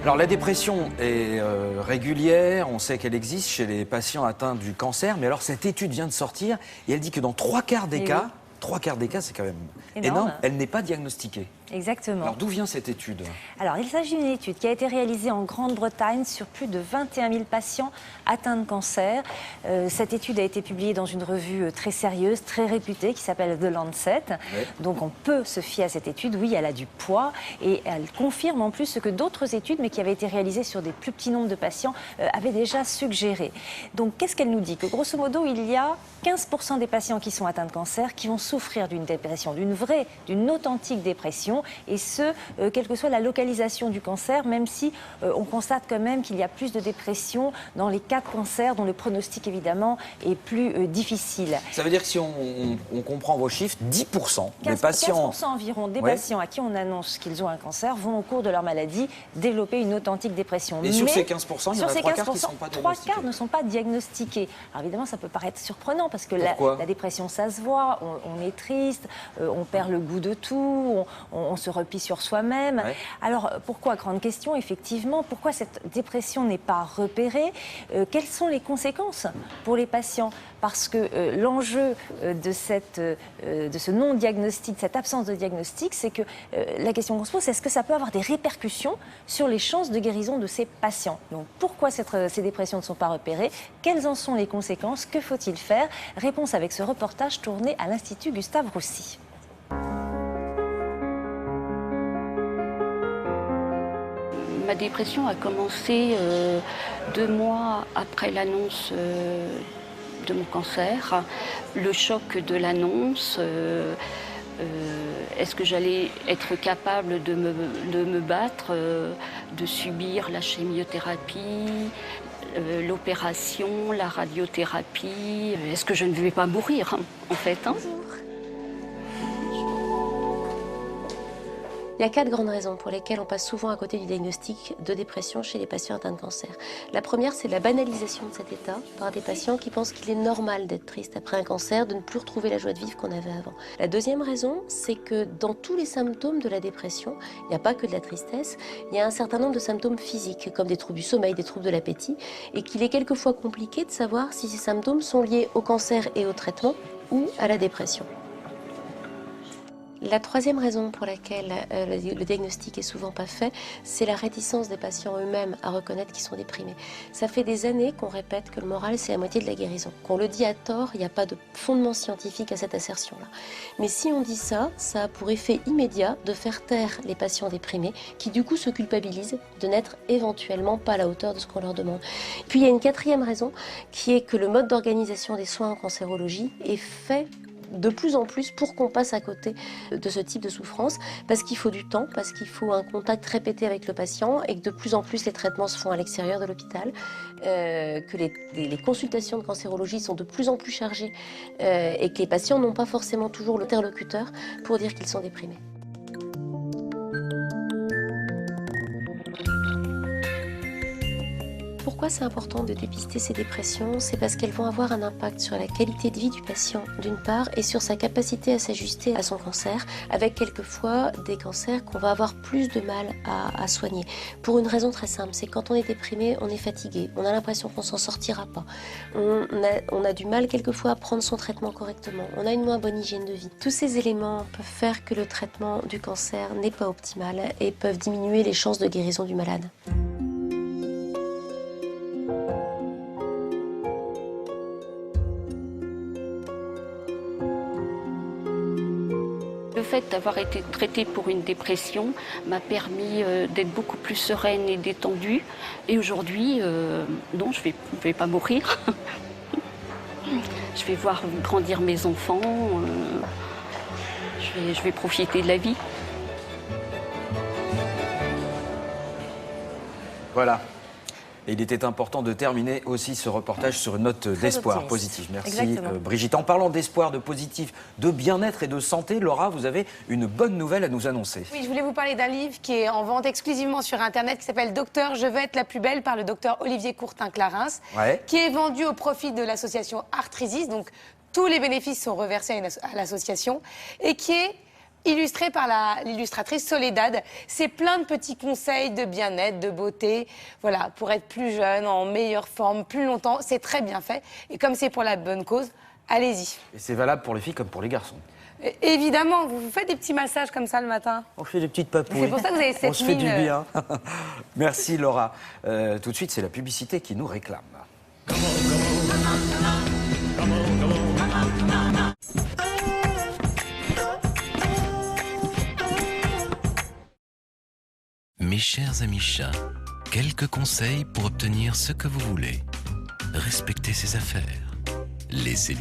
Alors la dépression est régulière, on sait qu'elle existe chez les patients atteints du cancer, mais alors cette étude vient de sortir et elle dit que dans 3/4 des cas, oui. 3/4 des cas c'est quand même Énorme. énorme, elle n'est pas diagnostiquée. Exactement. Alors d'où vient cette étude? Alors, il s'agit d'une étude qui a été réalisée en Grande-Bretagne sur plus de 21 000 patients atteints de cancer. Cette étude a été publiée dans une revue très sérieuse, très réputée, qui s'appelle The Lancet. Ouais. Donc, on peut se fier à cette étude. Oui, elle a du poids et elle confirme en plus ce que d'autres études, mais qui avaient été réalisées sur des plus petits nombres de patients, avaient déjà suggéré. Donc, qu'est-ce qu'elle nous dit? Que grosso modo, il y a 15% des patients qui sont atteints de cancer qui vont souffrir d'une dépression, d'une vraie, d'une authentique dépression, et ce, quelle que soit la localisation du cancer, même si on constate quand même qu'il y a plus de dépression dans les cas de cancer dont le pronostic évidemment est plus difficile. Ça veut dire que si on comprend vos chiffres, 10% des 15% patients... 15% environ des Ouais. patients à qui on annonce qu'ils ont un cancer vont au cours de leur maladie développer une authentique dépression. Et sur Mais ces 15%, il y en a 3/4 qui ne sont pas diagnostiqués. 3/4 ne sont pas diagnostiqués. Alors évidemment, ça peut paraître surprenant parce que la dépression, ça se voit, on est triste, on perd le goût de tout, on se replie sur soi-même. Ouais. Alors pourquoi, grande question, effectivement, pourquoi cette dépression n'est pas repérée? Quelles sont les conséquences pour les patients? Parce que l'enjeu de ce non-diagnostic, cette absence de diagnostic, c'est que la question qu'on se pose, c'est est-ce que ça peut avoir des répercussions sur les chances de guérison de ces patients? Donc pourquoi ces dépressions ne sont pas repérées? Quelles en sont les conséquences? Que faut-il faire? Réponse avec ce reportage tourné à l'Institut Gustave Roussy. Ma dépression a commencé 2 mois après l'annonce de mon cancer. Le choc de l'annonce, est-ce que j'allais être capable de me battre, de subir la chimiothérapie, l'opération, la radiothérapie? Est-ce que je ne vais pas mourir, en fait, hein? Il y a 4 grandes raisons pour lesquelles on passe souvent à côté du diagnostic de dépression chez les patients atteints de cancer. La première, c'est la banalisation de cet état par des patients qui pensent qu'il est normal d'être triste après un cancer, de ne plus retrouver la joie de vivre qu'on avait avant. La deuxième raison, c'est que dans tous les symptômes de la dépression, il n'y a pas que de la tristesse, il y a un certain nombre de symptômes physiques, comme des troubles du sommeil, des troubles de l'appétit, et qu'il est quelquefois compliqué de savoir si ces symptômes sont liés au cancer et au traitement ou à la dépression. La troisième raison pour laquelle le diagnostic est souvent pas fait, c'est la réticence des patients eux-mêmes à reconnaître qu'ils sont déprimés. Ça fait des années qu'on répète que le moral, c'est la moitié de la guérison. Qu'on le dit à tort, il n'y a pas de fondement scientifique à cette assertion-là. Mais si on dit ça, ça a pour effet immédiat de faire taire les patients déprimés, qui du coup se culpabilisent de n'être éventuellement pas à la hauteur de ce qu'on leur demande. Puis il y a une quatrième raison, qui est que le mode d'organisation des soins en cancérologie est fait de plus en plus pour qu'on passe à côté de ce type de souffrance, parce qu'il faut du temps, parce qu'il faut un contact répété avec le patient et que de plus en plus les traitements se font à l'extérieur de l'hôpital, que les consultations de cancérologie sont de plus en plus chargées et que les patients n'ont pas forcément toujours l'interlocuteur pour dire qu'ils sont déprimés. Pourquoi c'est important de dépister ces dépressions? C'est parce qu'elles vont avoir un impact sur la qualité de vie du patient, d'une part, et sur sa capacité à s'ajuster à son cancer, avec quelquefois des cancers qu'on va avoir plus de mal à soigner. Pour une raison très simple, c'est quand on est déprimé, on est fatigué, on a l'impression qu'on s'en sortira pas. On a du mal quelquefois à prendre son traitement correctement, on a une moins bonne hygiène de vie. Tous ces éléments peuvent faire que le traitement du cancer n'est pas optimal et peuvent diminuer les chances de guérison du malade. Le fait d'avoir été traitée pour une dépression m'a permis d'être beaucoup plus sereine et détendue. Et aujourd'hui, non, je vais pas mourir. Je vais voir grandir mes enfants. Je vais profiter de la vie. Voilà. Et il était important de terminer aussi ce reportage sur une note d'espoir positive. Merci Brigitte. En parlant d'espoir, de positif, de bien-être et de santé, Laura, vous avez une bonne nouvelle à nous annoncer. Oui, je voulais vous parler d'un livre qui est en vente exclusivement sur Internet, qui s'appelle « Docteur, je veux être la plus belle » par le docteur Olivier Courtin-Clarins, qui est vendu au profit de l'association Arthrisis. Donc, tous les bénéfices sont reversés à l'association et qui est illustré par l'illustratrice Soledad. C'est plein de petits conseils de bien-être, de beauté, voilà, pour être plus jeune, en meilleure forme, plus longtemps. C'est très bien fait. Et comme c'est pour la bonne cause, allez-y. Et c'est valable pour les filles comme pour les garçons. Évidemment, vous vous faites des petits massages comme ça le matin. On fait des petites papouilles. C'est pour ça que vous avez cette mine. On se fait du bien. Merci Laura. Tout de suite, c'est la publicité qui nous réclame. Mes chers amis chats, quelques conseils pour obtenir ce que vous voulez. Respectez ses affaires. Laissez